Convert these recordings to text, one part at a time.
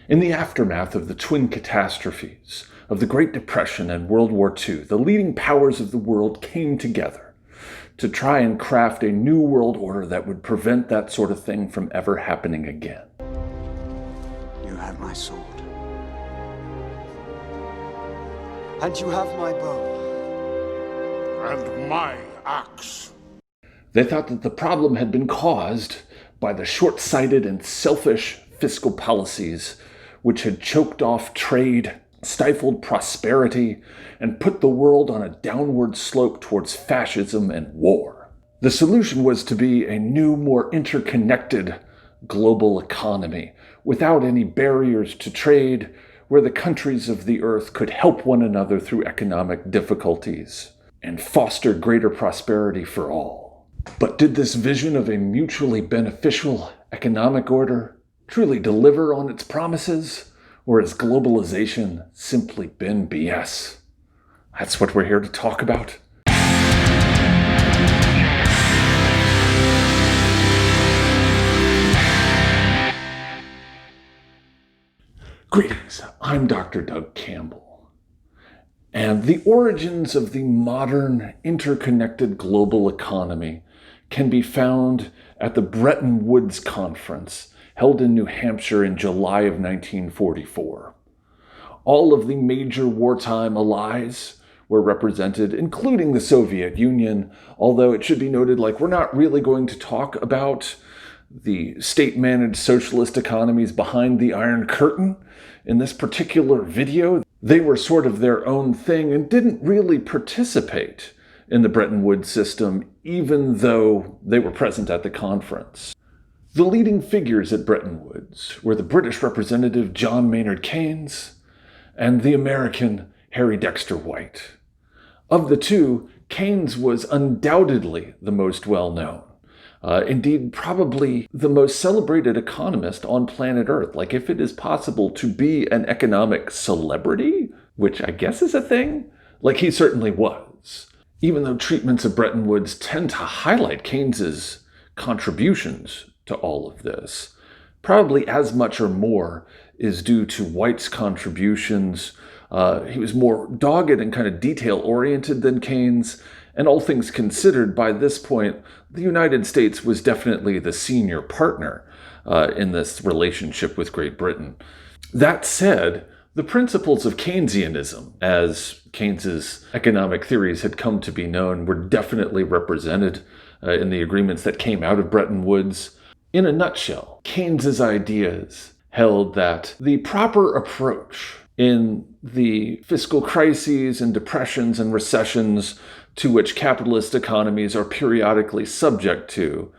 In the aftermath of the twin catastrophes of the Great Depression and World War II, the leading powers of the world came together to try and craft a new world order that would prevent that sort of thing from ever happening again. You have my sword. And you have my bow. And my axe. They thought that the problem had been caused by the short-sighted and selfish fiscal policies which had choked off trade, stifled prosperity, and put the world on a downward slope towards fascism and war. The solution was to be a new, more interconnected global economy, without any barriers to trade, where the countries of the earth could help one another through economic difficulties and foster greater prosperity for all. But did this vision of a mutually beneficial economic order truly deliver on its promises? Or has globalization simply been BS? That's what we're here to talk about. Greetings, I'm Dr. Doug Campbell. And the origins of the modern interconnected global economy can be found at the Bretton Woods Conference held in New Hampshire in July of 1944. All of the major wartime allies were represented, including the Soviet Union, although it should be noted, we're not really going to talk about the state-managed socialist economies behind the Iron Curtain in this particular video. They were sort of their own thing and didn't really participate in the Bretton Woods system, even though they were present at the conference. The leading figures at Bretton Woods were the British representative John Maynard Keynes and the American Harry Dexter White. Of the two, Keynes was undoubtedly the most well-known. Indeed, probably the most celebrated economist on planet Earth. If it is possible to be an economic celebrity, which I guess is a thing, he certainly was. Even though treatments of Bretton Woods tend to highlight Keynes's contributions to all of this, probably as much or more is due to White's contributions. He was more dogged and kind of detail-oriented than Keynes, and all things considered, by this point, the United States was definitely the senior partner in this relationship with Great Britain. That said, the principles of Keynesianism, as Keynes's economic theories had come to be known, were definitely represented in the agreements that came out of Bretton Woods. In a nutshell, Keynes's ideas held that the proper approach in the fiscal crises and depressions and recessions to which capitalist economies are periodically subject to,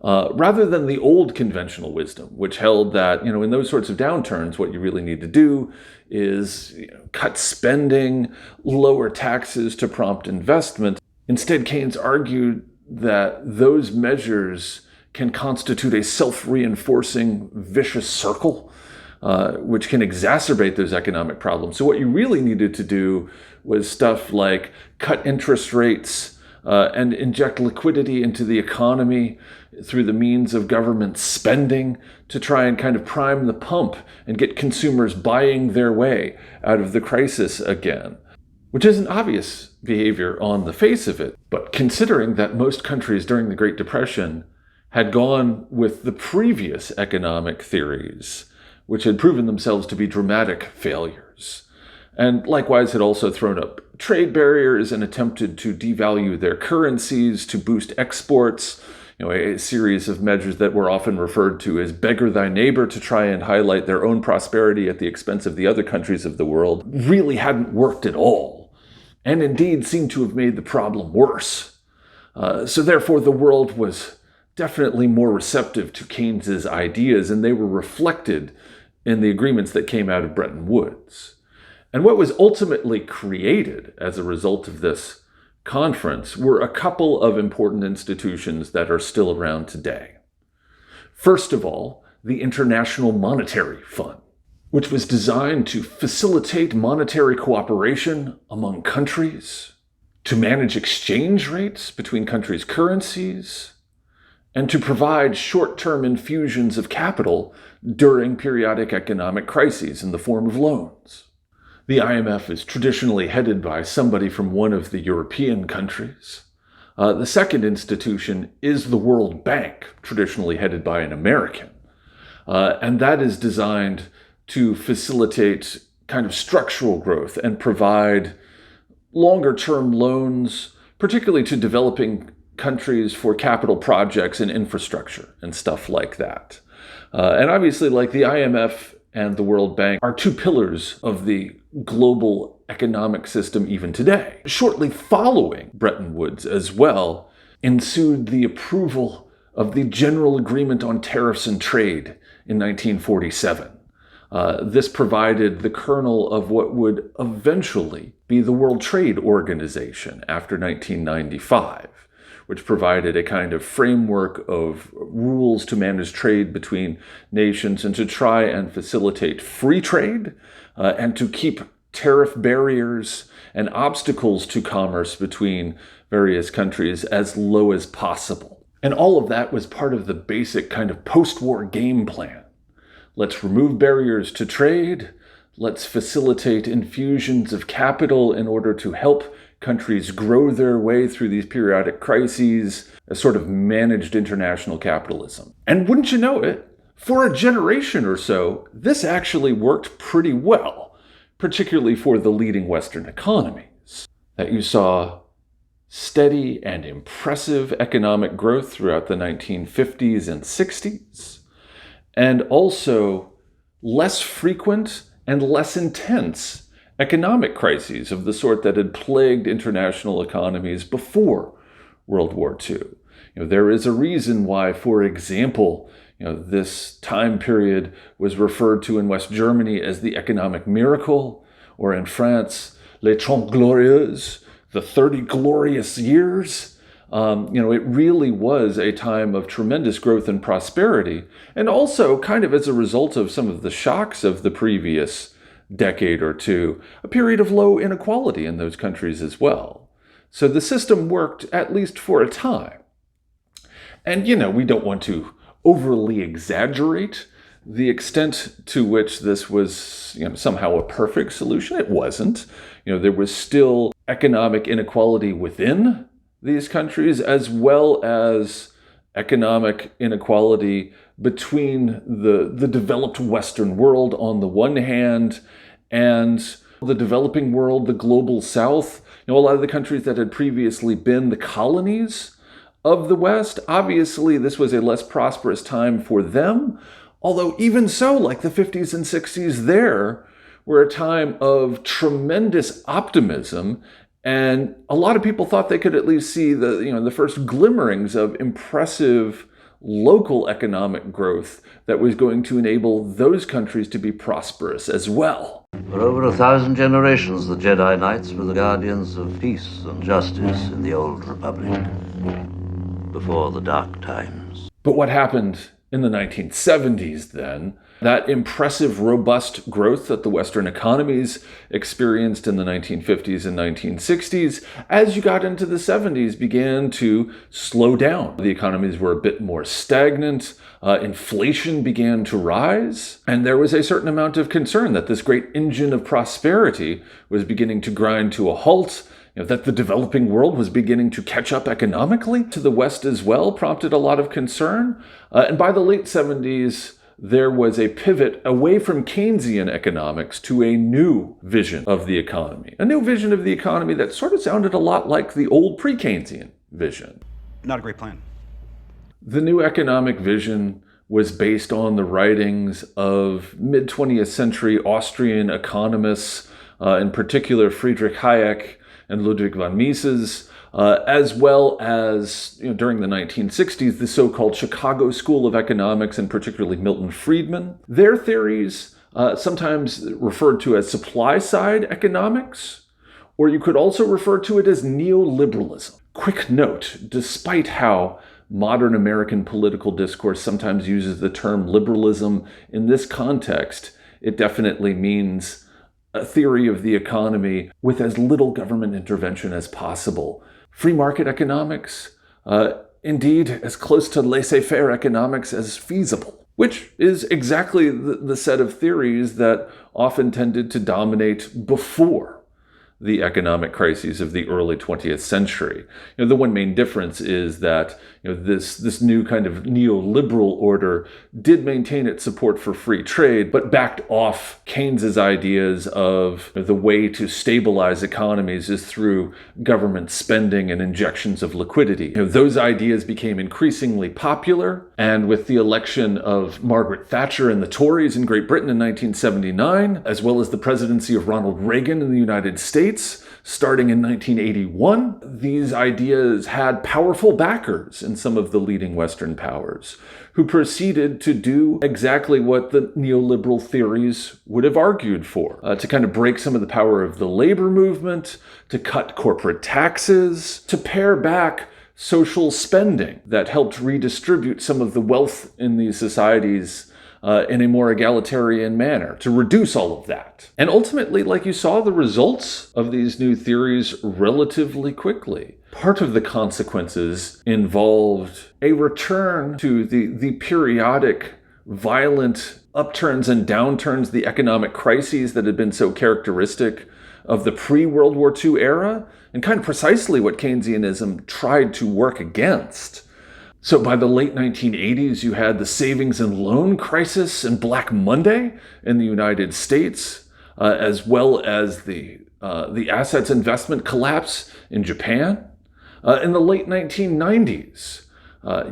rather than the old conventional wisdom, which held that, in those sorts of downturns, what you really need to do is cut spending, lower taxes to prompt investment. Instead, Keynes argued that those measures can constitute a self-reinforcing vicious circle, which can exacerbate those economic problems. So what you really needed to do was stuff like cut interest rates and inject liquidity into the economy through the means of government spending to try and kind of prime the pump and get consumers buying their way out of the crisis again, which isn't obvious behavior on the face of it. But considering that most countries during the Great Depression had gone with the previous economic theories, which had proven themselves to be dramatic failures, and likewise had also thrown up trade barriers and attempted to devalue their currencies to boost exports, a series of measures that were often referred to as beggar thy neighbor to try and highlight their own prosperity at the expense of the other countries of the world, really hadn't worked at all, and indeed seemed to have made the problem worse. So therefore, the world was definitely more receptive to Keynes's ideas, and they were reflected in the agreements that came out of Bretton Woods. And what was ultimately created as a result of this conference were a couple of important institutions that are still around today. First of all, the International Monetary Fund, which was designed to facilitate monetary cooperation among countries, to manage exchange rates between countries' currencies, and to provide short-term infusions of capital during periodic economic crises in the form of loans. The IMF is traditionally headed by somebody from one of the European countries. The second institution is the World Bank, traditionally headed by an American. And that is designed to facilitate kind of structural growth and provide longer-term loans, particularly to developing countries for capital projects and infrastructure and stuff like that. And obviously, like the IMF and the World Bank are two pillars of the global economic system even today. Shortly following Bretton Woods as well, ensued the approval of the General Agreement on Tariffs and Trade in 1947. This provided the kernel of what would eventually be the World Trade Organization after 1995, which provided a kind of framework of rules to manage trade between nations and to try and facilitate free trade and to keep tariff barriers and obstacles to commerce between various countries as low as possible. And all of that was part of the basic kind of post-war game plan. Let's remove barriers to trade. Let's facilitate infusions of capital in order to help countries grow their way through these periodic crises, a sort of managed international capitalism. And wouldn't you know it, for a generation or so, this actually worked pretty well, particularly for the leading Western economies. That you saw steady and impressive economic growth throughout the 1950s and 60s, and also less frequent and less intense economic crises of the sort that had plagued international economies before World War II. There is a reason why, for example, this time period was referred to in West Germany as the economic miracle, or in France, les 30 glorieuses, the 30 glorious years. It really was a time of tremendous growth and prosperity, and also kind of as a result of some of the shocks of the previous decade or two, a period of low inequality in those countries as well. So the system worked at least for a time. And, we don't want to overly exaggerate the extent to which this was, somehow a perfect solution. It wasn't. There was still economic inequality within these countries, as well as economic inequality between the developed Western world on the one hand and the developing world, the global South. A lot of the countries that had previously been the colonies of the West, obviously this was a less prosperous time for them. Although even so, like the 50s and 60s there were a time of tremendous optimism. And a lot of people thought they could at least see the first glimmerings of impressive local economic growth that was going to enable those countries to be prosperous as well. For over 1,000 generations, the Jedi Knights were the guardians of peace and justice in the Old Republic, before the dark times. But what happened in the 1970s then? That impressive, robust growth that the Western economies experienced in the 1950s and 1960s, as you got into the 70s, began to slow down. The economies were a bit more stagnant. Inflation began to rise. And there was a certain amount of concern that this great engine of prosperity was beginning to grind to a halt. That the developing world was beginning to catch up economically to the West as well, prompted a lot of concern. And by the late 70s, there was a pivot away from Keynesian economics to a new vision of the economy. A new vision of the economy that sort of sounded a lot like the old pre-Keynesian vision. Not a great plan. The new economic vision was based on the writings of mid-20th century Austrian economists, in particular Friedrich Hayek and Ludwig von Mises, as well as during the 1960s, the so-called Chicago School of Economics, and particularly Milton Friedman. Their theories, sometimes referred to as supply-side economics, or you could also refer to it as Neoliberalism. Quick note, despite how modern American political discourse sometimes uses the term liberalism, in this context, it definitely means a theory of the economy with as little government intervention as possible. Free market economics, indeed as close to laissez-faire economics as feasible, which is exactly the set of theories that often tended to dominate before the economic crises of the early 20th century. The one main difference is that this new kind of neoliberal order did maintain its support for free trade, but backed off Keynes's ideas of the way to stabilize economies is through government spending and injections of liquidity. Those ideas became increasingly popular, and with the election of Margaret Thatcher and the Tories in Great Britain in 1979, as well as the presidency of Ronald Reagan in the United States, starting in 1981, these ideas had powerful backers in some of the leading Western powers who proceeded to do exactly what the neoliberal theories would have argued for, to kind of break some of the power of the labor movement, to cut corporate taxes, to pare back social spending that helped redistribute some of the wealth in these societies in a more egalitarian manner, to reduce all of that. And ultimately, like you saw, the results of these new theories relatively quickly. Part of the consequences involved a return to the periodic violent upturns and downturns, the economic crises that had been so characteristic of the pre-World War II era, and kind of precisely what Keynesianism tried to work against. So by the late 1980s, you had the savings and loan crisis and Black Monday in the United States, as well as the assets investment collapse in Japan. In the late 1990s,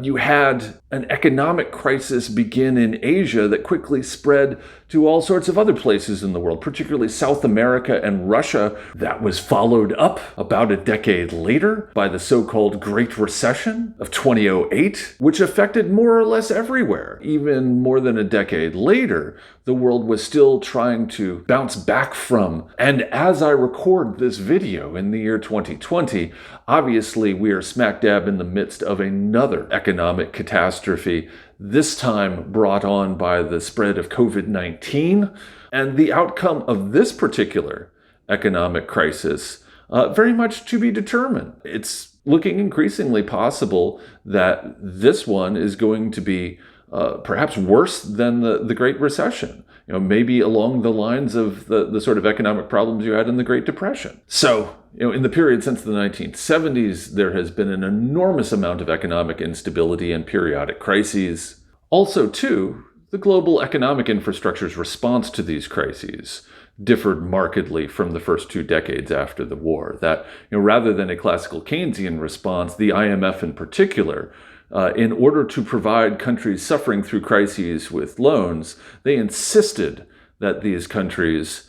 you had an economic crisis begin in Asia that quickly spread to all sorts of other places in the world, particularly South America and Russia. That was followed up about a decade later by the so-called Great Recession of 2008, which affected more or less everywhere. Even more than a decade later, the world was still trying to bounce back from. And as I record this video in the year 2020, obviously we are smack dab in the midst of another economic catastrophe, this time brought on by the spread of COVID-19. And the outcome of this particular economic crisis, very much to be determined. It's looking increasingly possible that this one is going to be perhaps worse than the Great Recession, maybe along the lines of the sort of economic problems you had in the Great Depression. So, in the period since the 1970s, there has been an enormous amount of economic instability and periodic crises. Also, too, the global economic infrastructure's response to these crises differed markedly from the first 2 decades after the war. That, rather than a classical Keynesian response, the IMF in particular, in order to provide countries suffering through crises with loans, they insisted that these countries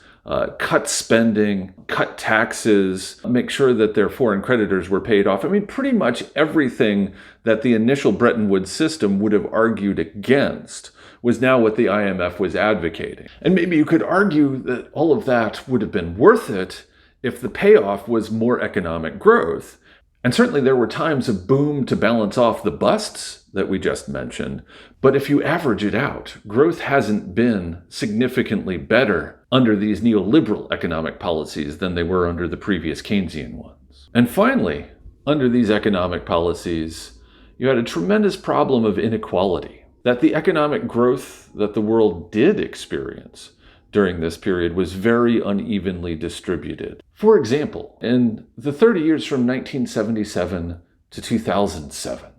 cut spending, cut taxes, make sure that their foreign creditors were paid off. Pretty much everything that the initial Bretton Woods system would have argued against was now what the IMF was advocating. And maybe you could argue that all of that would have been worth it if the payoff was more economic growth. And certainly there were times of boom to balance off the busts that we just mentioned. But if you average it out, growth hasn't been significantly better under these neoliberal economic policies than they were under the previous Keynesian ones. And finally, under these economic policies, you had a tremendous problem of inequality, that the economic growth that the world did experience during this period was very unevenly distributed. For example, in the 30 years from 1977 to 2007,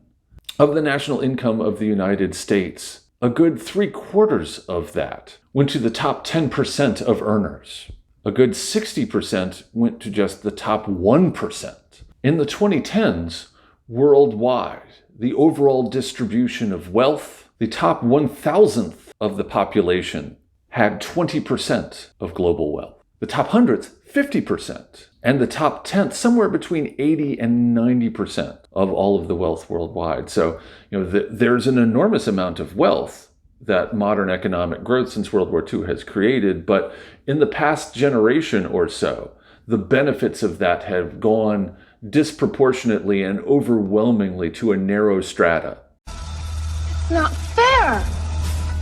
of the national income of the United States, a good 3/4 of that went to the top 10% of earners. A good 60% went to just the top 1%. In the 2010s, worldwide, the overall distribution of wealth, the top 1,000th of the population had 20% of global wealth. The top 100th, 50%. And the top 10th, somewhere between 80 and 90% of all of the wealth worldwide. So, there's an enormous amount of wealth that modern economic growth since World War II has created. But in the past generation or so, the benefits of that have gone disproportionately and overwhelmingly to a narrow strata. It's not fair.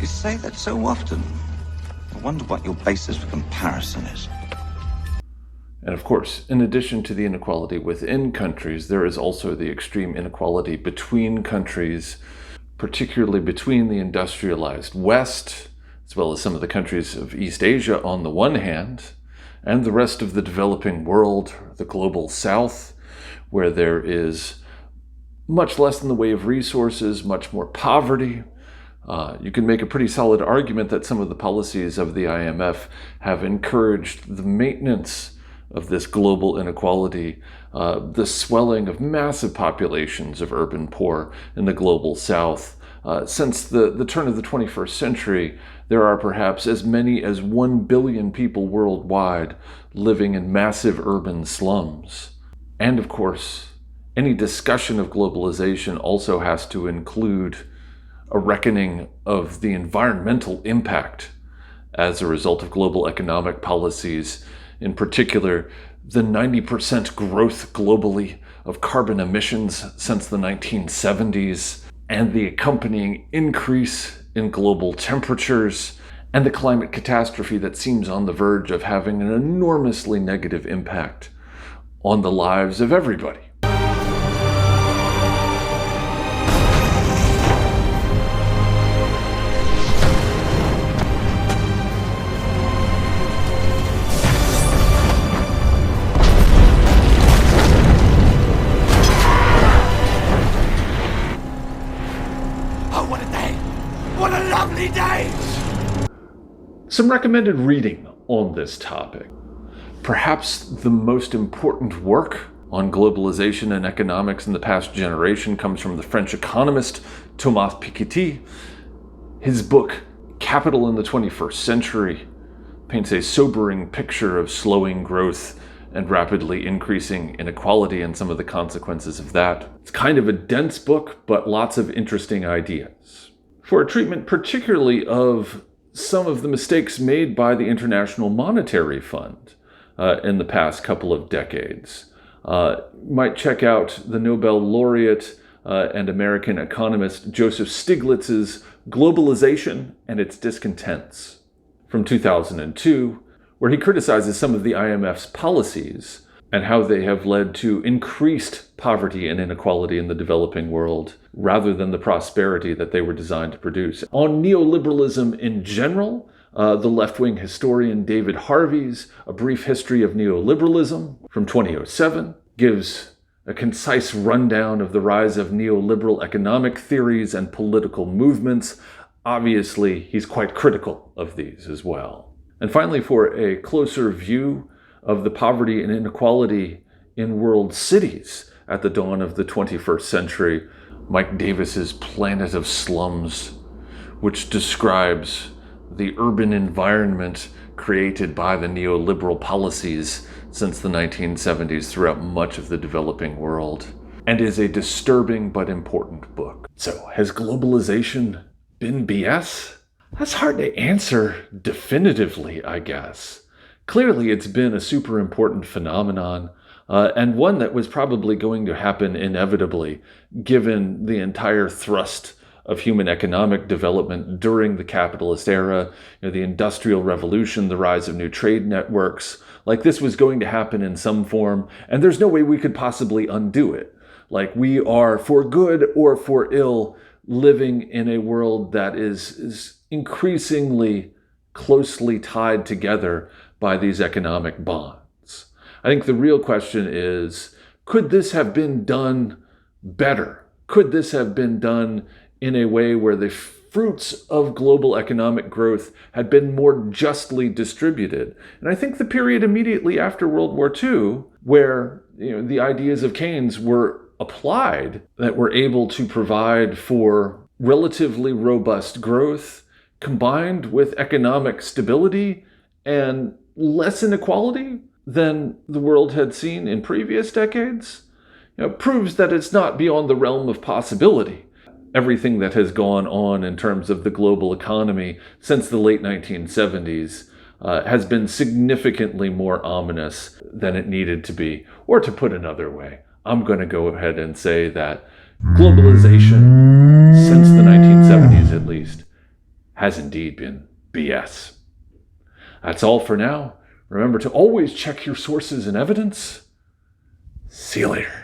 You say that so often. I wonder what your basis for comparison is. And of course, in addition to the inequality within countries, there is also the extreme inequality between countries, particularly between the industrialized West, as well as some of the countries of East Asia on the one hand, and the rest of the developing world, the global South, where there is much less in the way of resources, much more poverty. You can make a pretty solid argument that some of the policies of the IMF have encouraged the maintenance of this global inequality, the swelling of massive populations of urban poor in the global South. Since the turn of the 21st century, there are perhaps as many as 1 billion people worldwide living in massive urban slums. And of course, any discussion of globalization also has to include a reckoning of the environmental impact as a result of global economic policies, in particular, the 90% growth globally of carbon emissions since the 1970s, and the accompanying increase in global temperatures, and the climate catastrophe that seems on the verge of having an enormously negative impact on the lives of everybody. Some recommended reading on this topic. Perhaps the most important work on globalization and economics in the past generation comes from the French economist Thomas Piketty. His book, Capital in the 21st Century, paints a sobering picture of slowing growth and rapidly increasing inequality and some of the consequences of that. It's kind of a dense book, but lots of interesting ideas. For a treatment particularly of some of the mistakes made by the International Monetary Fund in the past couple of decades. Might check out the Nobel laureate and American economist Joseph Stiglitz's Globalization and its Discontents from 2002, where he criticizes some of the IMF's policies and how they have led to increased poverty and inequality in the developing world, rather than the prosperity that they were designed to produce. On neoliberalism in general, the left-wing historian David Harvey's A Brief History of Neoliberalism from 2007 gives a concise rundown of the rise of neoliberal economic theories and political movements. Obviously, he's quite critical of these as well. And finally, for a closer view of the poverty and inequality in world cities at the dawn of the 21st century, Mike Davis's Planet of Slums, which describes the urban environment created by the neoliberal policies since the 1970s throughout much of the developing world, and is a disturbing but important book. So, has globalization been BS? That's hard to answer definitively, I guess. Clearly, it's been a super important phenomenon, and one that was probably going to happen inevitably, given the entire thrust of human economic development during the capitalist era, the Industrial Revolution, the rise of new trade networks. Like, this was going to happen in some form, and there's no way we could possibly undo it. Like, we are, for good or for ill, living in a world that is increasingly closely tied together by these economic bonds. I think the real question is, could this have been done better? Could this have been done in a way where the fruits of global economic growth had been more justly distributed? And I think the period immediately after World War II, where the ideas of Keynes were applied, that were able to provide for relatively robust growth, combined with economic stability and less inequality than the world had seen in previous decades, proves that it's not beyond the realm of possibility. Everything that has gone on in terms of the global economy since the late 1970s has been significantly more ominous than it needed to be. Or to put another way, I'm going to go ahead and say that globalization, since the 1970s at least, has indeed been BS. That's all for now. Remember to always check your sources and evidence. See you later.